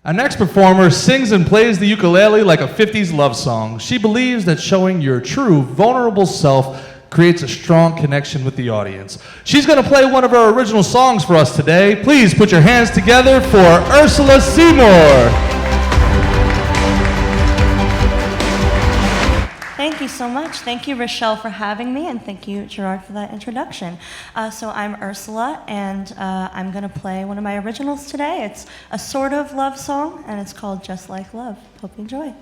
Our next performer sings and plays the ukulele like a 50s love song. She believes that showing your true, vulnerable self creates a strong connection with the audience. She's going to play one of her original songs for us today. Please put your hands together for Ursula Seymour. Thank you so much. Thank you, Rochelle, for having me, and thank you, Gerard, for that introduction. So I'm Ursula, and I'm going to play one of my originals today. It's a sort of love song, and it's called Just Like Love. Hope you enjoy.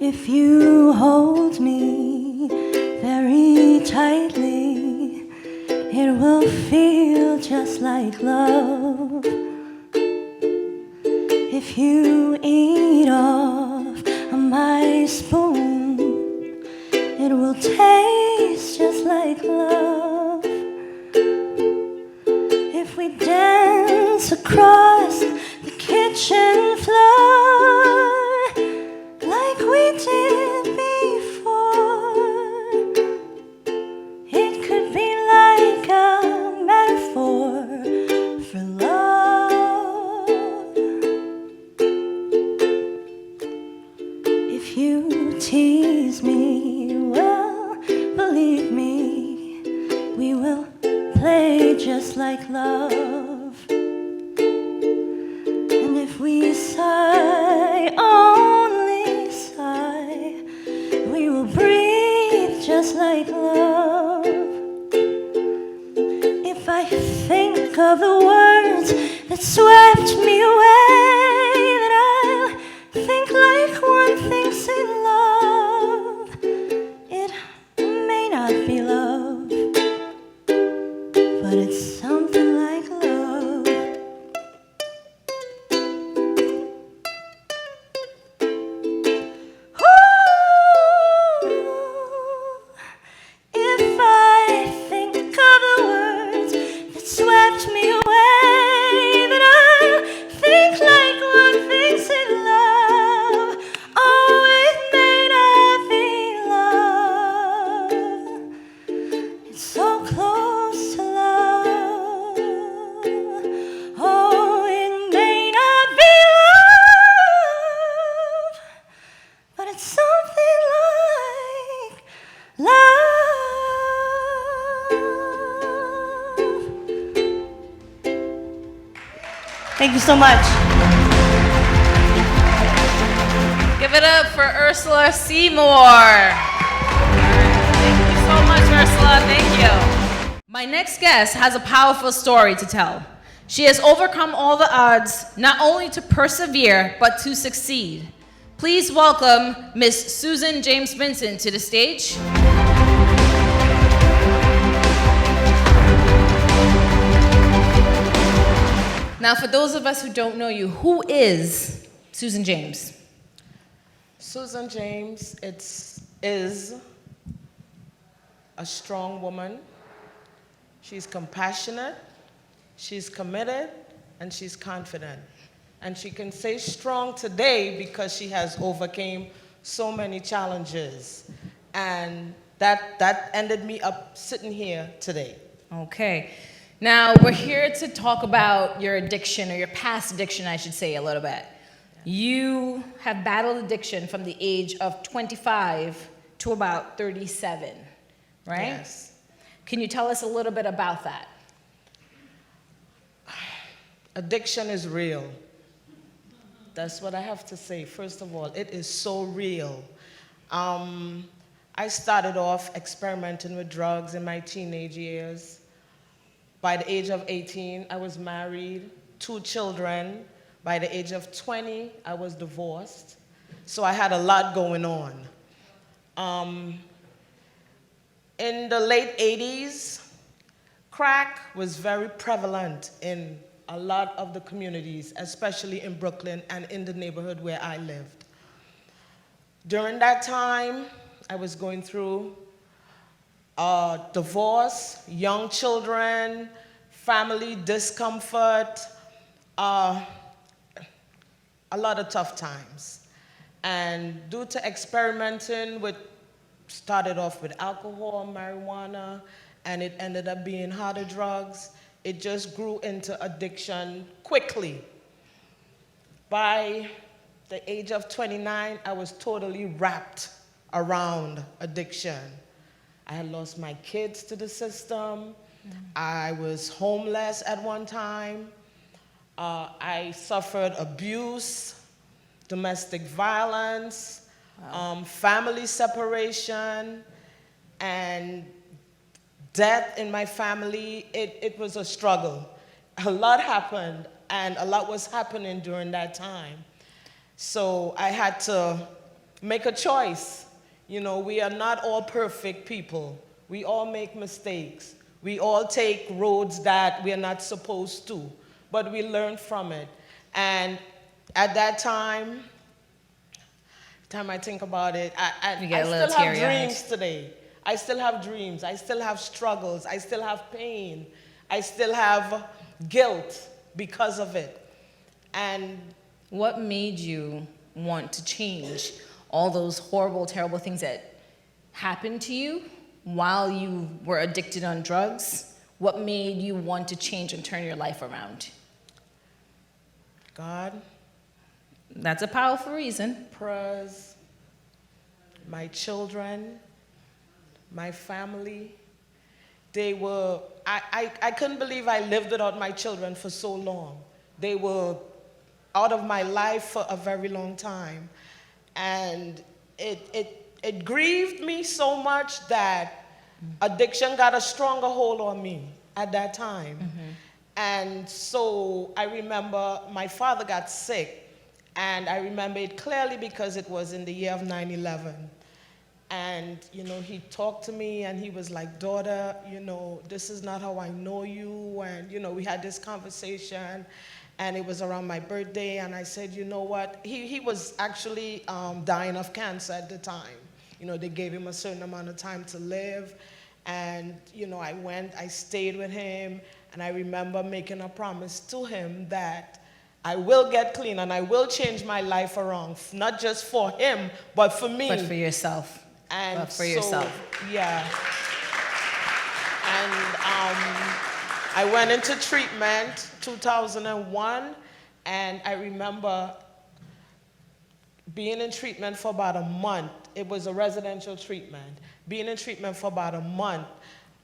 If you hold me very tightly, it will feel just like love. If you eat off my spoon, it will taste just like love. If we dance across the kitchen floor like we did before, it could be like a metaphor for love. If you tease me, well, believe me, we will play just like love. And if we sigh, only sigh, we will breathe just like love. If I think of the words that swept me away, then I'll think like one thinks in love. It may not be love, but it's something like love. Ooh, if I think of the words that swept me away, then I'll think like one thinks in love. Oh, it may not be love, it's so close to love. Oh, it may not be love, but it's something like love. Thank you so much. Give it up for Ursula Seymour. Thank you so much, Ursula. Thank you. My next guest has a powerful story to tell. She has overcome all the odds, not only to persevere, but to succeed. Please welcome Miss Susan James Vincent to the stage. Now, for those of us who don't know you, who is Susan James? Susan James is a strong woman. She's compassionate, she's committed, and she's confident. And she can say strong today because she has overcame so many challenges. And that ended me up sitting here today. Okay. Now, we're here to talk about your addiction, or your past addiction, I should say, a little bit. You have battled addiction from the age of 25 to about 37, right? Yes. Can you tell us a little bit about that? Addiction is real. That's what I have to say. First of all, it is so real. I started off experimenting with drugs in my teenage years. By the age of 18, I was married, 2 children. By the age of 20, I was divorced. So I had a lot going on. In the late 80s, crack was very prevalent in a lot of the communities, especially in Brooklyn and in the neighborhood where I lived. During that time, I was going through divorce, young children, family discomfort, a lot of tough times. And due to experimenting with, started off with alcohol, marijuana, and it ended up being harder drugs. It just grew into addiction quickly. By the age of 29, I was totally wrapped around addiction. I had lost my kids to the system. I was homeless at one time. I suffered abuse, domestic violence, family separation, and death in my family. It was a struggle. A lot happened, and a lot was happening during that time. So I had to make a choice. You know, we are not all perfect people. We all make mistakes. We all take roads that we are not supposed to, but we learn from it. And at that time I think about it, I still have dreams today. I still have dreams. I still have struggles. I still have pain. I still have guilt because of it. And what made you want to change all those horrible, terrible things that happened to you while you were addicted on drugs? What made you want to change and turn your life around? God. That's a powerful reason. Prayers, my children, my family. They were, I couldn't believe I lived without my children for so long. They were out of my life for a very long time. And it grieved me so much that addiction got a stronger hold on me at that time. And so I remember my father got sick, and I remember it clearly because it was in the year of 9/11. And, you know, he talked to me and he was like, daughter, you know, this is not how I know you. And, you know, we had this conversation, and it was around my birthday. And I said, you know what? He was actually dying of cancer at the time. You know, they gave him a certain amount of time to live. And, you know, I stayed with him, and I remember making a promise to him that I will get clean and I will change my life around, not just for him, but for me. But for yourself. And but for yourself. Yeah. And I went into treatment 2001, and I remember being in treatment for about a month. It was a residential treatment. Being in treatment for about a month,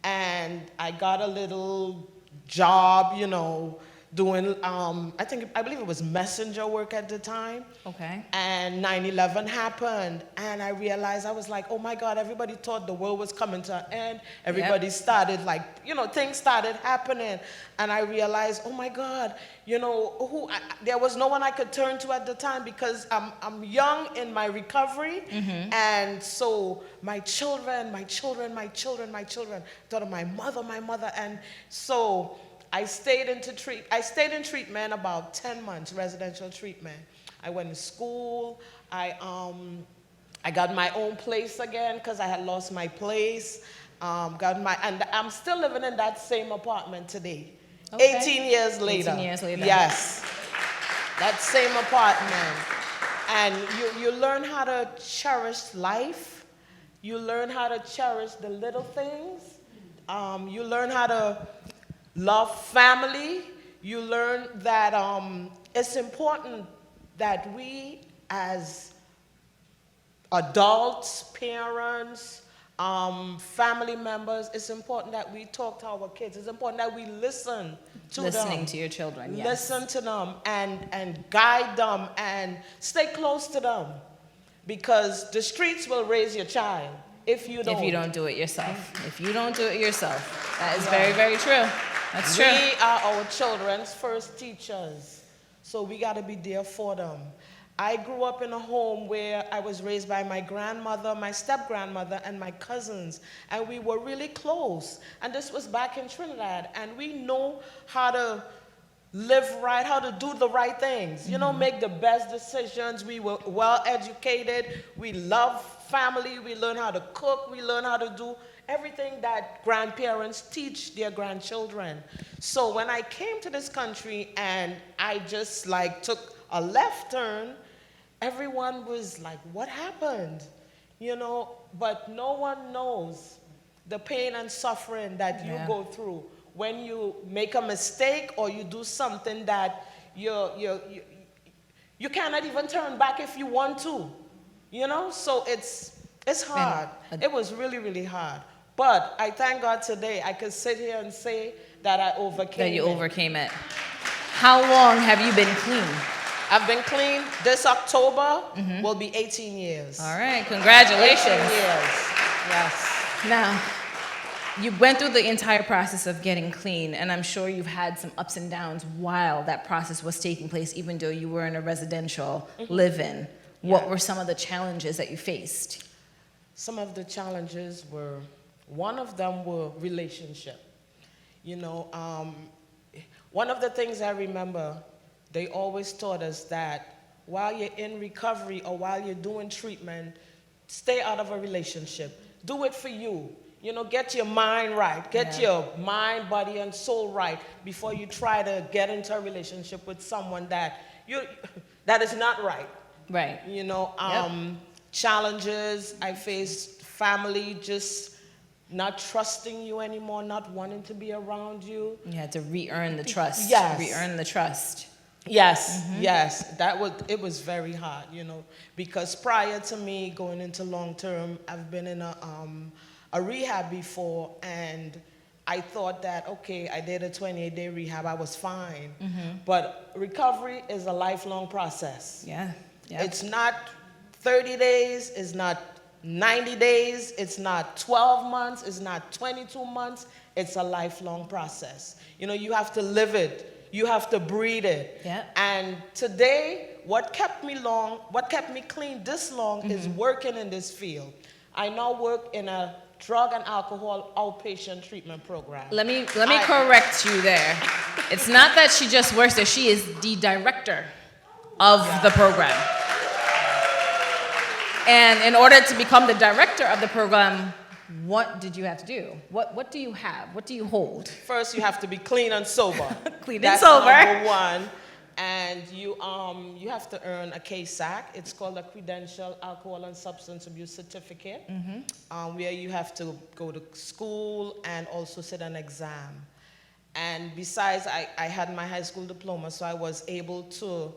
and I got a little job, you know, doing, I believe it was messenger work at the time. Okay. And 9/11 happened, and I realized, I was like, oh my God, everybody thought the world was coming to an end. Everybody started like, you know, things started happening. And I realized, oh my God, you know, there was no one I could turn to at the time because I'm young in my recovery. And so my children, thought of my mother. And so I stayed in treatment about 10 months, residential treatment. I went to school. I got my own place again because I had lost my place. And I'm still living in that same apartment today. Okay. 18 years later. 18 years later. Yes. That same apartment. And you learn how to cherish life. You learn how to cherish the little things. You learn how to love family. You learn that it's important that we as adults, parents, family members, it's important that we talk to our kids. It's important that we listen to them. Listening to your children, yes. Listen to them and guide them and stay close to them. Because the streets will raise your child if you don't. If you don't do it yourself. If you don't do it yourself. That is very, very true. That's true. We are our children's first teachers. So we got to be there for them. I grew up in a home where I was raised by my grandmother, my step-grandmother, and my cousins. And we were really close. And this was back in Trinidad. And we know how to live right, how to do the right things. You know, make the best decisions. We were well-educated. We love family. We learn how to cook. We learn how to do everything that grandparents teach their grandchildren. So when I came to this country and I just like took a left turn, everyone was like, what happened? You know, but no one knows the pain and suffering that you Yeah. go through when you make a mistake or you do something that you cannot even turn back if you want to, you know? So it's hard. It was really, really hard. But I thank God today I could sit here and say that I overcame That you it. overcame it. How long have you been clean? I've been clean. This October will be 18 years. All right, 18 congratulations. years. Yes. Now, you went through the entire process of getting clean, and I'm sure you've had some ups and downs while that process was taking place, even though you were in a residential live-in. What were some of the challenges that you faced? Some of the challenges were, one of them were relationship. You know, one of the things I remember, they always taught us that while you're in recovery or while you're doing treatment, stay out of a relationship. Do it for you. You know, get your mind right. Get your mind, body, and soul right before you try to get into a relationship with someone that is not right. Right. You know, challenges I faced, family just not trusting you anymore, not wanting to be around you. You had to re-earn the trust. Yes. Re-earn the trust. Yes, yes, it was very hard, you know, because prior to me going into long-term, I've been in a rehab before, and I thought that, okay, I did a 28-day rehab, I was fine. But recovery is a lifelong process. Yeah. It's not 30 days, it's not 90 days, it's not 12 months, it's not 22 months, it's a lifelong process. You know, you have to live it. You have to breathe it. Yeah. And today, what kept me clean this long is working in this field. I now work in a drug and alcohol outpatient treatment program. Let me correct you there. It's not that she just works there, she is the director of the program. And in order to become the director of the program, what did you have to do? What do you have? What do you hold? First, you have to be clean and sober. Clean and That's sober. number one. And you have to earn a KSAC. It's called a Credential Alcohol and Substance Abuse Certificate, where you have to go to school and also sit an exam. And besides, I had my high school diploma, so I was able to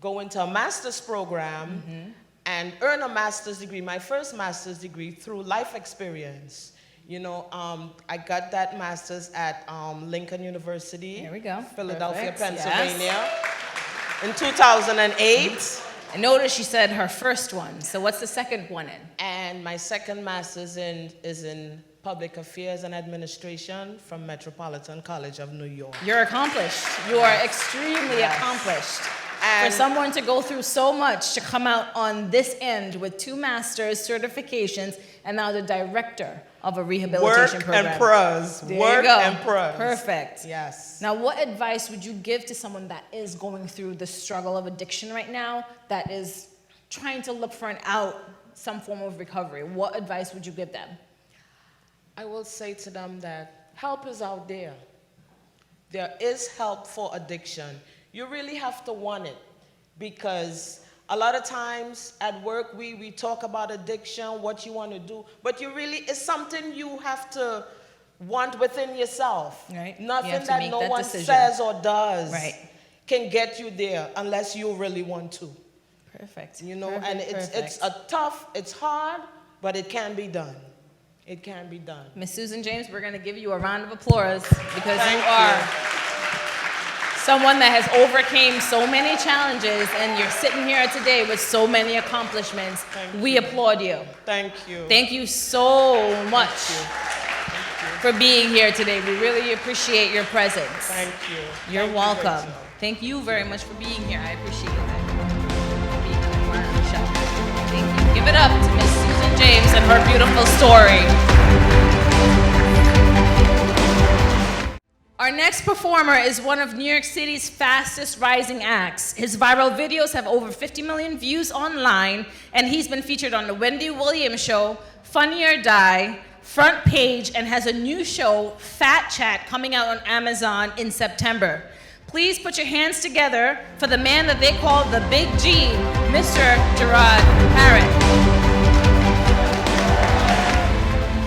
go into a master's program and earn a master's degree, my first master's degree, through life experience. You know, I got that master's at Lincoln University, There we go. Philadelphia, Perfect. Pennsylvania, in 2008. I noticed she said her first one, so what's the second one in? And my second master's is in Public Affairs and Administration from Metropolitan College of New York. You're accomplished. You are extremely accomplished. And for someone to go through so much to come out on this end with 2 master's certifications and now the director of a rehabilitation program. And pros. There Work you go. and pros. Perfect. Yes. Now, what advice would you give to someone that is going through the struggle of addiction right now, that is trying to look for an out, some form of recovery? What advice would you give them? I will say to them that help is out there. There is help for addiction. You really have to want it, because a lot of times at work we talk about addiction, what you want to do, but it's something you have to want within yourself. Right. You Nothing have to that make no that one decision. says or does Right. can get you there unless you really want to. Perfect. You know, Perfect, and it's hard, but it can be done. It can be done. Miss Susan James, we're going to give you a round of applause because Thank you are you. someone that has overcame so many challenges, and you're sitting here today with so many accomplishments. We applaud you. Thank you. Thank you so much for being here today. We really appreciate your presence. Thank you. You're Thank you, welcome. Rachel. Thank you very much for being here. I appreciate it. Being on the show. Thank you. Give it up to Miss Susan James and her beautiful story. Our next performer is one of New York City's fastest rising acts. His viral videos have over 50 million views online, and he's been featured on The Wendy Williams Show, Funny or Die, Front Page, and has a new show, Fat Chat, coming out on Amazon in September. Please put your hands together for the man that they call the Big G, Mr. Gerard Parrott.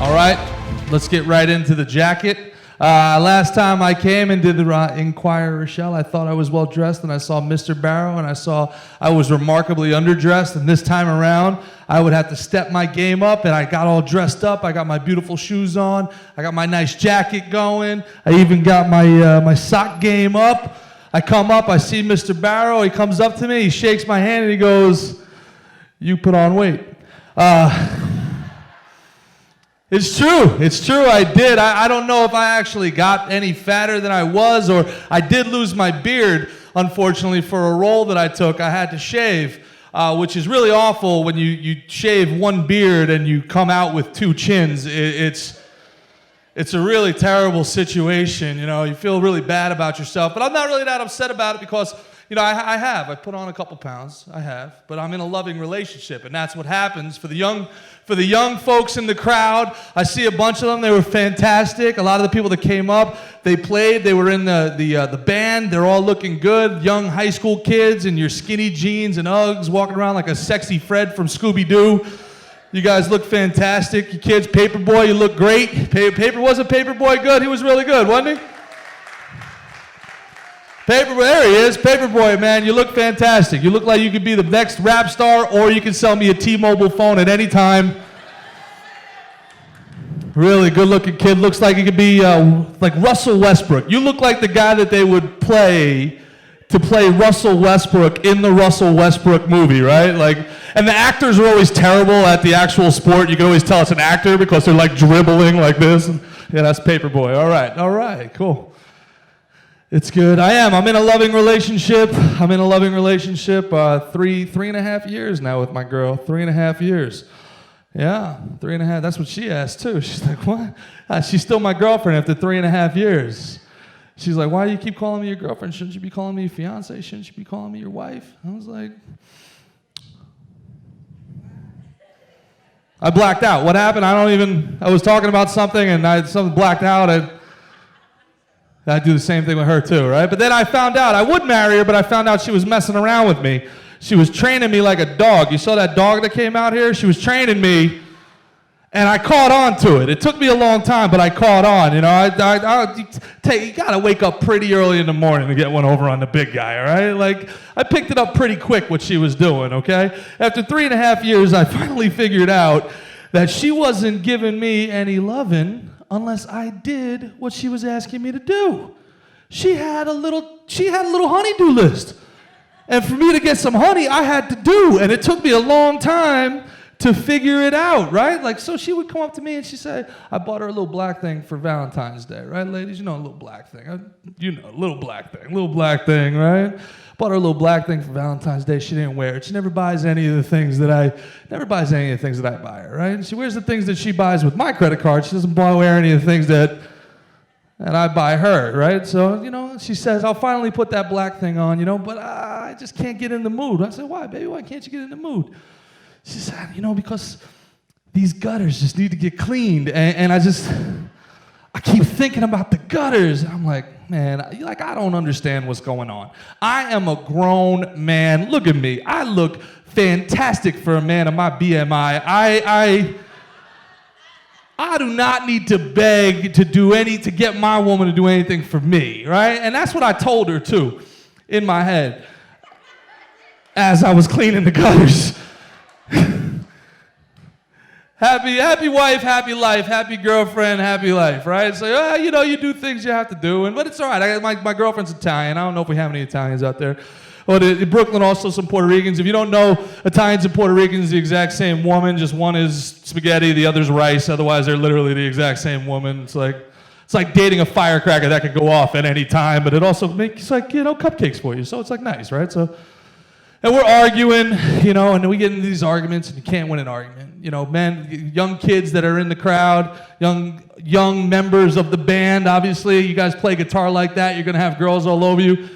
All right, let's get right into the jacket. Last time I came and did the Inquirer, Rochelle, I thought I was well dressed, and I saw Mr. Barrow, and I was remarkably underdressed. And this time around, I would have to step my game up, and I got all dressed up. I got my beautiful shoes on. I got my nice jacket going. I even got my sock game up. I come up, I see Mr. Barrow. He comes up to me, he shakes my hand, and he goes, "You put on weight." It's true, I did. I don't know if I actually got any fatter than I was, or I did lose my beard, unfortunately, for a role that I took. I had to shave, which is really awful when you shave one beard and you come out with two chins. It's a really terrible situation, you know. You feel really bad about yourself, but I'm not really that upset about it because, you know, I put on a couple pounds, but I'm in a loving relationship, and that's what happens for the young folks in the crowd. I see a bunch of them. They were fantastic. A lot of the people that came up, they played. They were in the band. They're all looking good. Young high school kids in your skinny jeans and Uggs, walking around like a sexy Fred from Scooby-Doo. You guys look fantastic. You kids, Paperboy, you look great. Wasn't Paperboy good? He was really good, wasn't he? Paperboy, there he is. Paperboy, man, you look fantastic. You look like you could be the next rap star, or you can sell me a T-Mobile phone at any time. Really good-looking kid. Looks like he could be like Russell Westbrook. You look like the guy that they would play to play Russell Westbrook in the Russell Westbrook movie, right? Like, and the actors are always terrible at the actual sport. You can always tell it's an actor because they're like dribbling like this. Yeah, that's Paperboy. All right, cool. It's good. I'm in a loving relationship. Three and a half years now with my girl. 3.5 years. Yeah, 3.5. That's what she asked too. She's like, what? She's still my girlfriend after 3.5 years. She's like, why do you keep calling me your girlfriend? Shouldn't you be calling me your fiance? Shouldn't you be calling me your wife? I was like, I blacked out. What happened? I was talking about something and something blacked out. I'd do the same thing with her too, right? But then I found out, I would marry her, but I found out she was messing around with me. She was training me like a dog. You saw that dog that came out here? She was training me, and I caught on to it. It took me a long time, but I caught on. You know, you gotta wake up pretty early in the morning to get one over on the big guy, all right? Like, I picked it up pretty quick what she was doing, okay? After 3.5 years, I finally figured out that she wasn't giving me any loving unless I did what she was asking me to do. She had a little honey-do list. And for me to get some honey, I had to do. And it took me a long time to figure it out, right? Like, so she would come up to me and she'd say, I bought her a little black thing for Valentine's Day, right, ladies? You know, a little black thing. A little black thing, right? Bought her a little black thing for Valentine's Day. She didn't wear it. She never buys any of the things that I buy her, right? And she wears the things that she buys with my credit card. She doesn't wear any of the things that I buy her, right? So, you know, she says, I'll finally put that black thing on, you know, but I just can't get in the mood. I said, why, baby? Why can't you get in the mood? She said, you know, because these gutters just need to get cleaned. And I keep thinking about the gutters. I'm like, man, I don't understand what's going on. I am a grown man. Look at me. I look fantastic for a man of my BMI. I do not need to beg to get my woman to do anything for me, right? And that's what I told her too, in my head, as I was cleaning the gutters. Happy wife, happy life, happy girlfriend, happy life, right? So, you know, you do things you have to do, but it's all right. My girlfriend's Italian. I don't know if we have any Italians out there. But in Brooklyn, also some Puerto Ricans. If you don't know, Italians and Puerto Ricans, the exact same woman. Just one is spaghetti, the other's rice. Otherwise, they're literally the exact same woman. It's like dating a firecracker that could go off at any time, but it also makes, like, you know, cupcakes for you. So it's like nice, right? So, and we're arguing, you know, and we get into these arguments, and you can't win an argument. You know, men, young kids that are in the crowd, young members of the band. Obviously, you guys play guitar like that. You're gonna have girls all over you.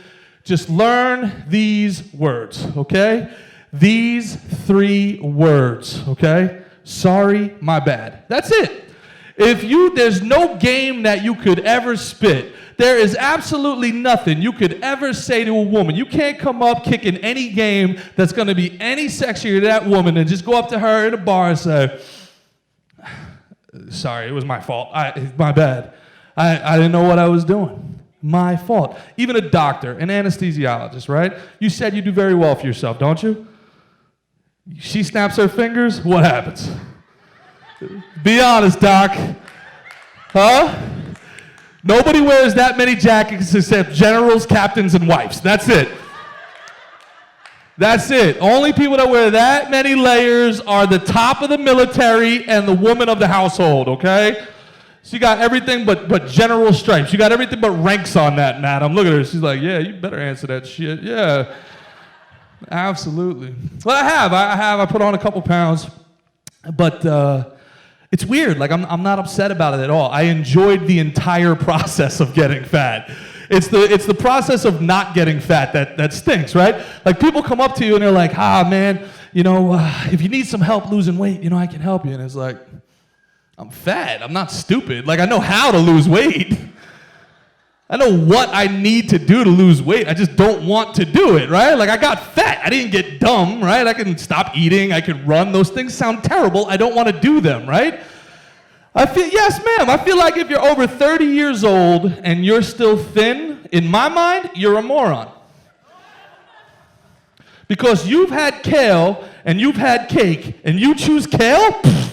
Just learn these words, okay? These 3 words, okay? Sorry, my bad. That's it. There's no game that you could ever spit. There is absolutely nothing you could ever say to a woman. You can't come up kicking any game that's going to be any sexier to that woman and just go up to her in a bar and say, Sorry, it was my fault. My bad. I didn't know what I was doing. My fault. Even a doctor, an anesthesiologist, right? You said you do very well for yourself, don't you? She snaps her fingers, what happens? Be honest, doc. Huh? Nobody wears that many jackets except generals, captains, and wives. That's it. That's it. Only people that wear that many layers are the top of the military and the woman of the household, okay? She got everything but general stripes. You got everything but ranks on that, madam. Look at her. She's like, yeah, you better answer that shit. Yeah. Absolutely. Well, I have. I put on a couple pounds. But it's weird. Like, I'm not upset about it at all. I enjoyed the entire process of getting fat. It's the process of not getting fat that stinks, right? Like, people come up to you and they're like, man, if you need some help losing weight, I can help you. And it's like, I'm fat. I'm not stupid. Like, I know how to lose weight. I know what I need to do to lose weight. I just don't want to do it, right? Like, I got fat. I didn't get dumb, right? I can stop eating. I can run. Those things sound terrible. I don't want to do them, right? Yes, ma'am. I feel like if you're over 30 years old and you're still thin, in my mind, you're a moron. Because you've had kale and you've had cake and you choose kale? Pfft,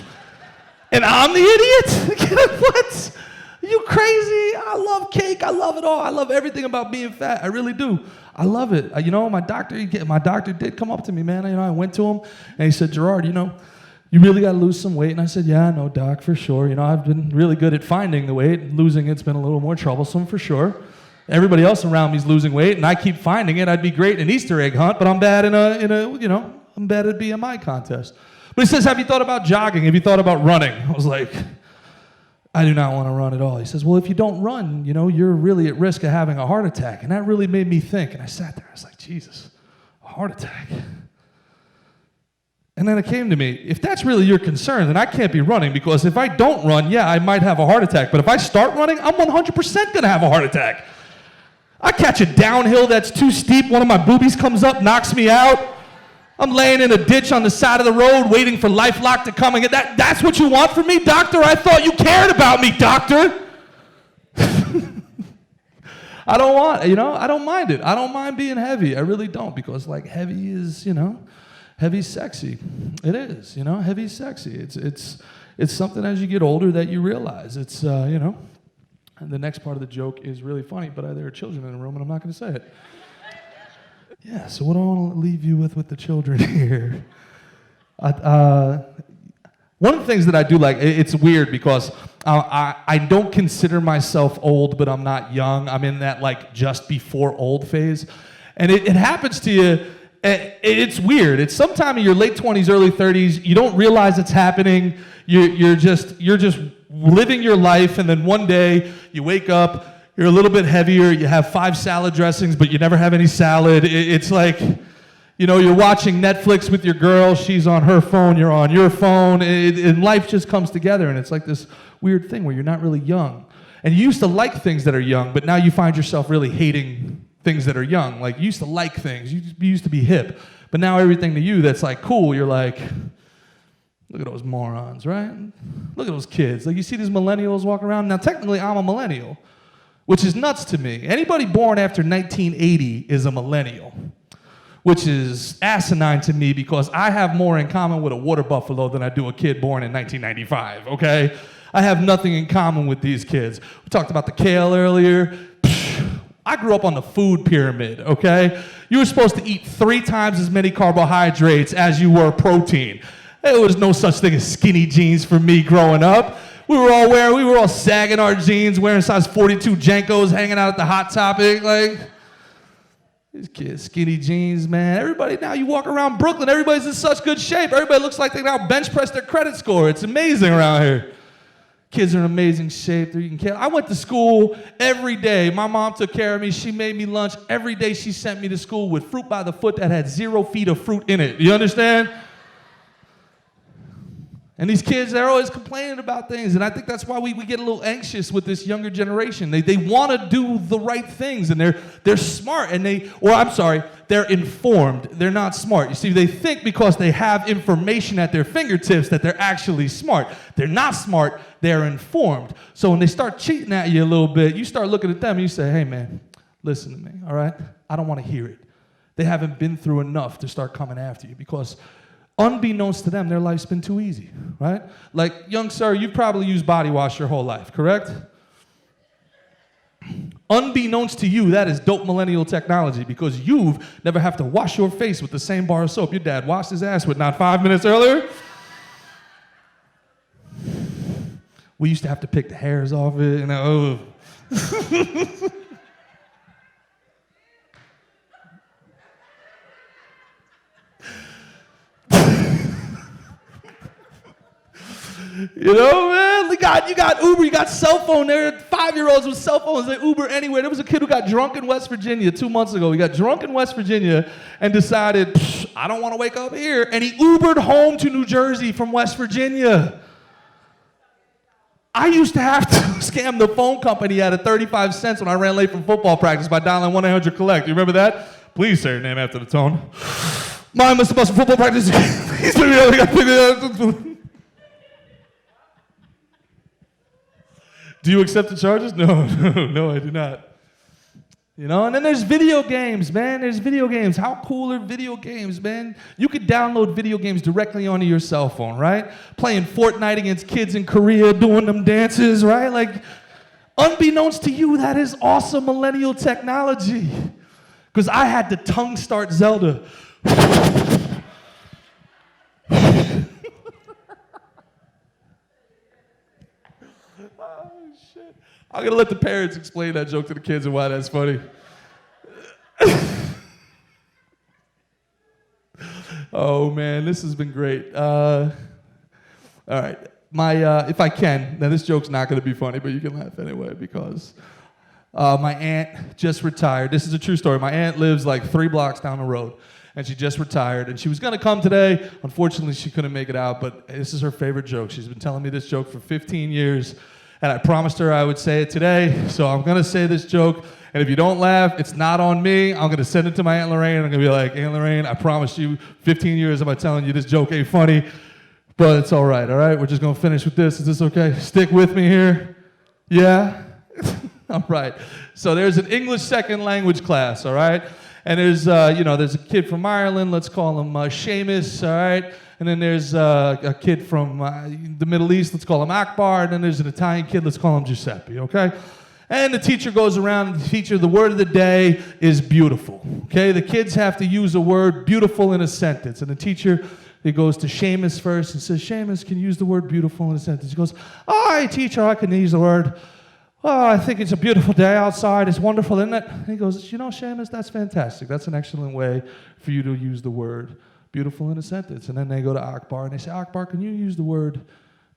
and I'm the idiot? What? Are you crazy? I love cake. I love it all. I love everything about being fat. I really do. I love it. My doctor did come up to me, man. I went to him and he said, Gerard, you really got to lose some weight. And I said, yeah, I know, doc, for sure. I've been really good at finding the weight. Losing it's been a little more troublesome, for sure. Everybody else around me is losing weight, and I keep finding it. I'd be great in an Easter egg hunt, but I'm bad I'm bad at BMI contest. But he says, have you thought about jogging? Have you thought about running? I was like, I do not want to run at all. He says, well, if you don't run, you're really at risk of having a heart attack. And that really made me think. And I sat there. I was like, Jesus, a heart attack. And then it came to me, if that's really your concern, then I can't be running, because if I don't run, yeah, I might have a heart attack. But if I start running, I'm 100% going to have a heart attack. I catch a downhill that's too steep. One of my boobies comes up, knocks me out. I'm laying in a ditch on the side of the road waiting for LifeLock to come and get that. That's what you want from me, doctor? I thought you cared about me, doctor. I don't mind it. I don't mind being heavy. I really don't, because heavy is, heavy's sexy. It is, heavy's sexy. It's something as you get older that you realize. It's, and the next part of the joke is really funny, but there are children in the room and I'm not going to say it. Yeah, so what do I want to leave you with the children here? One of the things that I do like, it's weird because I don't consider myself old, but I'm not young. I'm in that just before old phase. And it happens to you, it's weird. It's sometime in your late 20s, early 30s, you don't realize it's happening. You're just living your life, and then one day you wake up, you're a little bit heavier, you have 5 salad dressings, but you never have any salad. It's like, you're watching Netflix with your girl, she's on her phone, you're on your phone, and life just comes together, and it's like this weird thing where you're not really young. And you used to like things that are young, but now you find yourself really hating things that are young. Like, you used to like things, you used to be hip, but now everything to you that's cool, you're like, look at those morons, right? Look at those kids. You see these millennials walking around. Now, technically, I'm a millennial, which is nuts to me. Anybody born after 1980 is a millennial, which is asinine to me, because I have more in common with a water buffalo than I do a kid born in 1995, okay? I have nothing in common with these kids. We talked about the kale earlier. I grew up on the food pyramid, okay? You were supposed to eat 3 times as many carbohydrates as you were protein. There was no such thing as skinny jeans for me growing up. We were all sagging our jeans, wearing size 42 Jenkos, hanging out at the Hot Topic, these kids, skinny jeans, man. Everybody now, you walk around Brooklyn, everybody's in such good shape. Everybody looks like they now bench press their credit score. It's amazing around here. Kids are in amazing shape. They're eating kale. I went to school every day. My mom took care of me. She made me lunch. Every day she sent me to school with fruit by the foot that had 0 feet of fruit in it. You understand? And these kids, they're always complaining about things, and I think that's why we get a little anxious with this younger generation. They want to do the right things, and they're smart, and they they're informed. They're not smart. You see, they think because they have information at their fingertips that they're actually smart. They're not smart. They're informed. So when they start cheating at you a little bit, you start looking at them and you say, hey, man, listen to me, all right? I don't want to hear it. They haven't been through enough to start coming after you because unbeknownst to them, their life's been too easy, right? Like, young sir, you've probably used body wash your whole life, correct? Unbeknownst to you, that is dope millennial technology because you've never have to wash your face with the same bar of soap your dad washed his ass with not 5 minutes earlier. We used to have to pick the hairs off it, and oh. You know, man, you got Uber, you got cell phone. There are 5-year-olds with cell phones that Uber anywhere. There was a kid who got drunk in West Virginia 2 months ago. He got drunk in West Virginia and decided, I don't want to wake up here. And he Ubered home to New Jersey from West Virginia. I used to have to scam the phone company out of 35 cents when I ran late from football practice by dialing 1-800-COLLECT. You remember that? Please say your name after the tone. Mine must have bust football practice. Please pick me up. I got to pick it up. Do you accept the charges? No, I do not. You know, and then there's video games, man. There's video games. How cool are video games, man? You could download video games directly onto your cell phone, right? Playing Fortnite against kids in Korea, doing them dances, right? Like, unbeknownst to you, that is awesome millennial technology. Because I had to tongue start Zelda. I'm going to let the parents explain that joke to the kids and why that's funny. Oh, man, this has been great. All right. If I can, now this joke's not going to be funny, but you can laugh anyway because my aunt just retired. This is a true story. My aunt lives like 3 blocks down the road, and she just retired, and she was going to come today. Unfortunately, she couldn't make it out, but this is her favorite joke. She's been telling me this joke for 15 years. And I promised her I would say it today, so I'm gonna say this joke. And if you don't laugh, it's not on me. I'm gonna send it to my Aunt Lorraine. I'm gonna be like, Aunt Lorraine, I promise you, 15 years am I telling you this joke ain't funny, but it's all right? We're just gonna finish with this. Is this okay? Stick with me here. Yeah? All right. So there's an English second language class, all right? And there's a kid from Ireland. Let's call him Seamus, all right? And then there's a kid from the Middle East, let's call him Akbar. And then there's an Italian kid, let's call him Giuseppe, okay? And the teacher goes around, and the teacher, the word of the day is beautiful, okay? The kids have to use a word beautiful in a sentence. And the teacher, he goes to Seamus first and says, Seamus, can you use the word beautiful in a sentence? He goes, hi, teacher, I can use the word, oh, I think it's a beautiful day outside. It's wonderful, isn't it? And he goes, you know, Seamus, that's fantastic. That's an excellent way for you to use the word beautiful in a sentence. And then they go to Akbar and they say, Akbar, can you use the word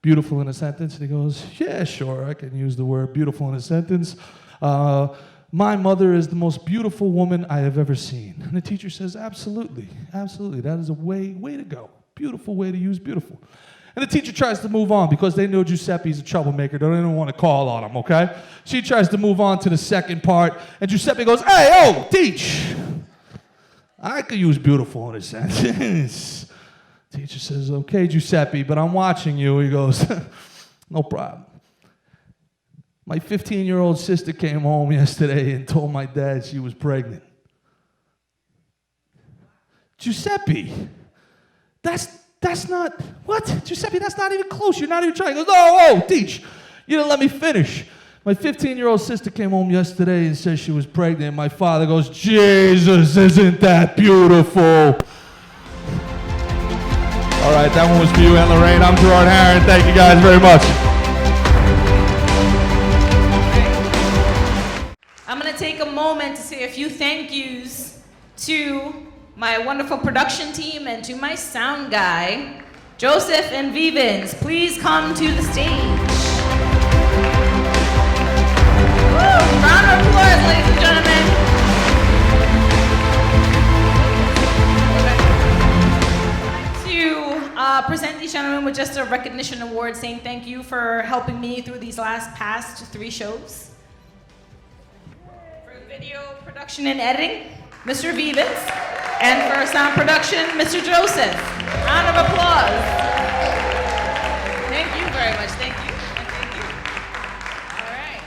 beautiful in a sentence? And he goes, yeah, sure, I can use the word beautiful in a sentence. My mother is the most beautiful woman I have ever seen. And the teacher says, absolutely, absolutely. That is a way to go. Beautiful way to use beautiful. And the teacher tries to move on because they know Giuseppe's a troublemaker. They don't even want to call on him, okay? She tries to move on to the second part. And Giuseppe goes, hey, oh, teach. I could use beautiful in a sentence. Teacher says, okay, Giuseppe, but I'm watching you. He goes, no problem. My 15-year-old sister came home yesterday and told my dad she was pregnant. Giuseppe, that's not, what? Giuseppe, that's not even close. You're not even trying. He goes, oh, teach. You didn't let me finish. My 15-year-old sister came home yesterday and said she was pregnant. My father goes, Jesus, isn't that beautiful? All right, that one was for you, Aunt Lorraine. I'm Gerard Harron. Thank you guys very much. I'm going to take a moment to say a few thank yous to my wonderful production team and to my sound guy, Joseph and Vivens. Please come to the stage. Woo! Round of applause, ladies and gentlemen. To present these gentlemen with just a recognition award saying thank you for helping me through these past 3 shows. For video production and editing, Mr. Vivens, and for sound production, Mr. Joseph. Round of applause. Thank you very much. Thank you. And thank you. All right.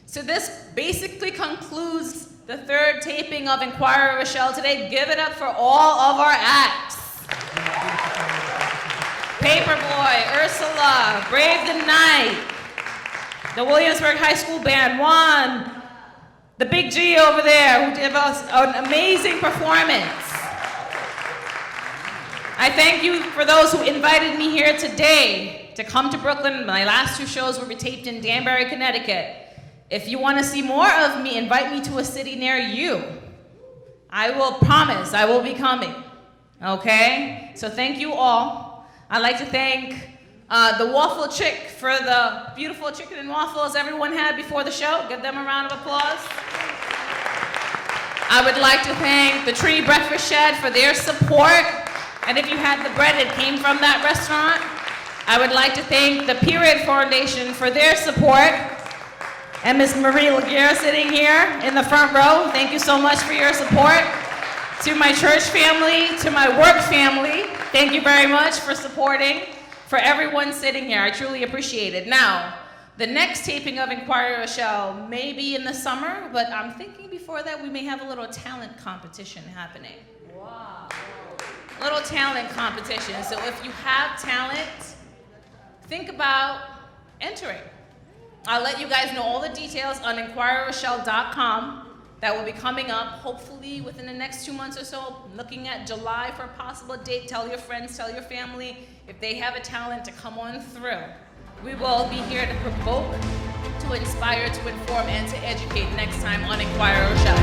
So this basically concludes the third taping of Inquirer Rochelle today. Give it up for all of our acts. Paperboy, Ursula, Brave the Night, the Williamsburg High School Band, Juan, the Big G over there, who gave us an amazing performance. I thank you for those who invited me here today to come to Brooklyn. My last two shows will be taped in Danbury, Connecticut. If you want to see more of me, invite me to a city near you. I will promise I will be coming. Okay? So thank you all. I'd like to thank the Waffle Chick for the beautiful chicken and waffles everyone had before the show. Give them a round of applause. I would like to thank the Tree Breakfast Shed for their support. And if you had the bread, it came from that restaurant. I would like to thank the Period Foundation for their support. And Miss Marie Laguerre sitting here in the front row, thank you so much for your support. To my church family, to my work family, thank you very much for supporting. For everyone sitting here, I truly appreciate it. Now, the next taping of Inquirer Rochelle may be in the summer, but I'm thinking before that we may have a little talent competition happening. Wow. Little talent competition. So if you have talent, think about entering. I'll let you guys know all the details on InquirerRochelle.com. That will be coming up hopefully within the next 2 months or so. Looking at July for a possible date. Tell your friends, tell your family if they have a talent to come on through. We will be here to provoke, to inspire, to inform, and to educate next time on Inquirer Rochelle.